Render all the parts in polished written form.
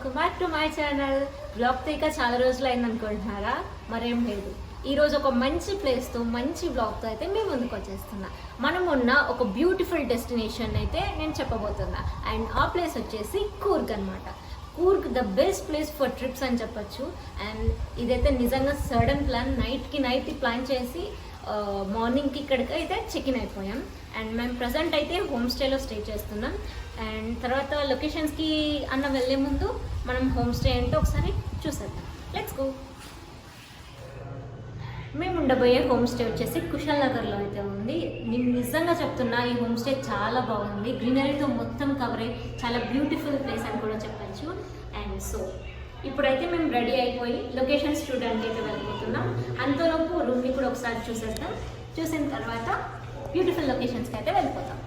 Welcome back to my channel. Blog తీక చాలా రోజులు అయింది అనుకుంటున్నారా? మరేం లేదు, ఈరోజు ఒక మంచి ప్లేస్తో మంచి బ్లాగ్తో అయితే మేము ముందుకు వచ్చేస్తున్నా. మనం ఉన్న ఒక బ్యూటిఫుల్ డెస్టినేషన్ అయితే నేను చెప్పబోతున్నా. అండ్ ఆ ప్లేస్ వచ్చేసి కూర్గ్ అనమాట. Coorg the best place for trips అని చెప్పచ్చు. అండ్ ఇదైతే నిజంగా సడన్ ప్లాన్, నైట్కి నైట్ ప్లాన్ చేసి మార్నింగ్కి ఇక్కడికి అయితే చెక్ ఇన్ అయిపోయాం. అండ్ మేము ప్రజెంట్ అయితే హోమ్ స్టేలో స్టే చేస్తున్నాం. అండ్ తర్వాత లొకేషన్స్కి వెళ్ళే ముందు మనం హోమ్ స్టే ఏంటో ఒకసారి చూసేద్దాం. Let's go. మేము ఉండబోయే హోమ్ స్టే వచ్చేసి కుశల్ నగర్లో అయితే ఉంది. నేను నిజంగా చెప్తున్నా, ఈ హోమ్ స్టే చాలా బాగుంది. గ్రీనరీతో మొత్తం కవర్ అయ్యి చాలా బ్యూటిఫుల్ ప్లేస్ అని కూడా చెప్పచ్చు. అండ్ సో ఇప్పుడైతే మేము రెడీ అయిపోయి లొకేషన్స్ చూడడానికి అయితే వెళ్ళిపోతున్నాం. అంతలోపు రూమ్ని కూడా ఒకసారి చూసేద్దాం. చూసిన తర్వాత బ్యూటిఫుల్ లొకేషన్స్కి అయితే వెళ్ళిపోతాం.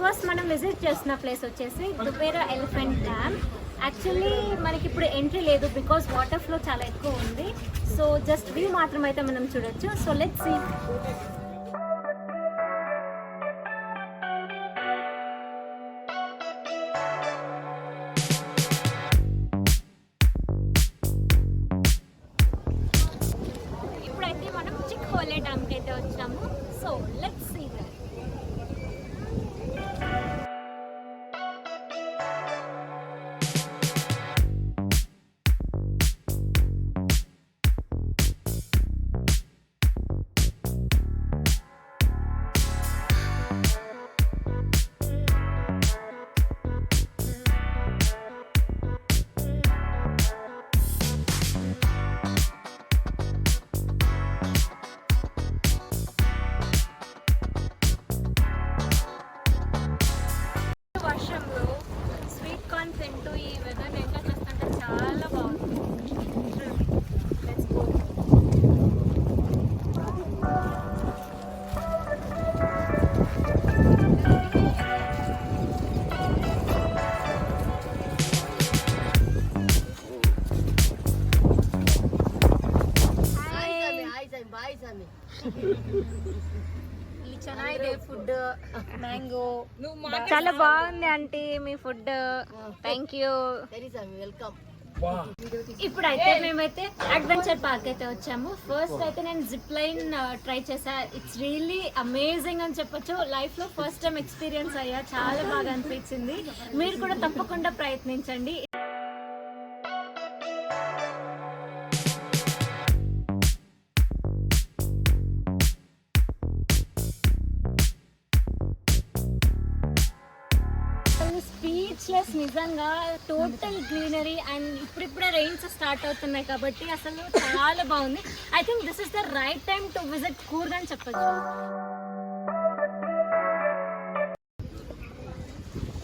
ఫస్ట్ మనం విజిట్ చేసిన ప్లేస్ వచ్చేసి దుపేరా ఎలిఫెంట్ డ్యామ్. యాక్చువల్లీ మనకి ఇప్పుడు ఎంట్రీ లేదు, బికాస్ వాటర్ ఫ్లో చాలా ఎక్కువ ఉంది. సో జస్ట్ వ్యూ మాత్రం అయితే మనం చూడొచ్చు. So let's see. ఇప్పుడైతే మనం చిక్కోలే డ్యామ్కి అయితే వచ్చాము. So let's see that. వర్షంలో స్వీట్ కార్న్ తింటూ ఈ వెదర్ ఎంజాయ్ చేస్తుంటే చాలా బాగుంది. Let's go. ಚೆನ್ನಾಗಿದೆ ఫుడ్. మ్యాంగో చాలా బాగుంది ఆంటీ మీ ఫుడ్. Thank you, welcome. ఇప్పుడైతే మేమైతే అడ్వెంచర్ పార్క్ అయితే వచ్చాము. ఫస్ట్ అయితే నేను జిప్ లైన్ ట్రై చేసా. ఇట్స్ రియల్లీ అమేజింగ్ అని చెప్పొచ్చు. లైఫ్ లో ఫస్ట్ టైం ఎక్స్పీరియన్స్ అయ్యా, చాలా బాగా అనిపించింది. మీరు కూడా తప్పకుండా ప్రయత్నించండి. స్పీచ్లెస్ నిజంగా. టోటల్ గ్రీనరీ అండ్ ఇప్పుడిప్పుడే రెయిన్స్ స్టార్ట్ అవుతున్నాయి కాబట్టి అసలు చాలా బాగుంది. I think this is the right time to visit Coorg అని చెప్పచ్చు.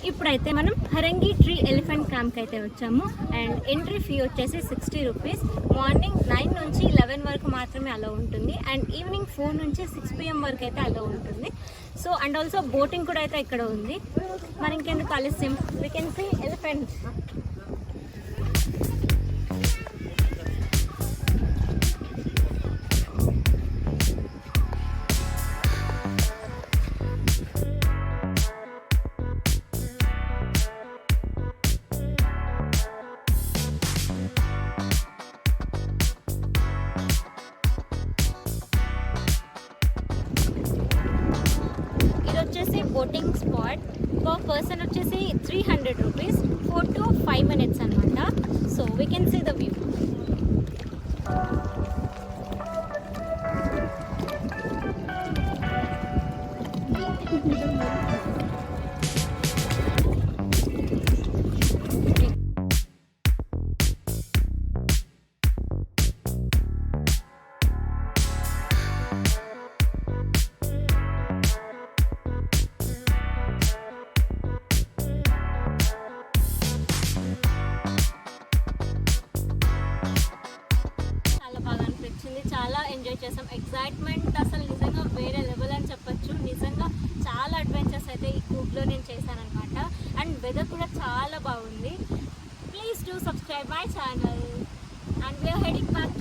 ఇప్పుడైతే మనం హరంగి ట్రీ ఎలిఫెంట్ క్యాంప్కి అయితే వచ్చాము. అండ్ ఎంట్రీ ఫీ వచ్చేసి 60 రూపీస్. మార్నింగ్ 9 నుంచి 11 వరకు మాత్రమే అలా ఉంటుంది. అండ్ ఈవినింగ్ 4 నుంచి 6 PM వరకు అయితే అలా ఉంటుంది. సో అండ్ ఆల్సో బోటింగ్ కూడా అయితే ఇక్కడ ఉంది. మరి ఇంకెందుకు ఆలస్యం, వీ కెన్ సీ ఎలిఫెంట్. వచ్చేసి బోటింగ్ స్పాట్. పర్ పర్సన్ వచ్చేసి 300 రూపీస్, 4 to 5 minutes అనమాట. So we can see the view. Excitement అసలు నిజంగా వేరే లెవెల్ అని చెప్పొచ్చు. నిజంగా చాలా అడ్వెంచర్స్ అయితే ఈ కూర్గ్లో నేను చేశాను అనమాట. అండ్ వెదర్ కూడా చాలా బాగుంది. Please do subscribe my channel and we are heading back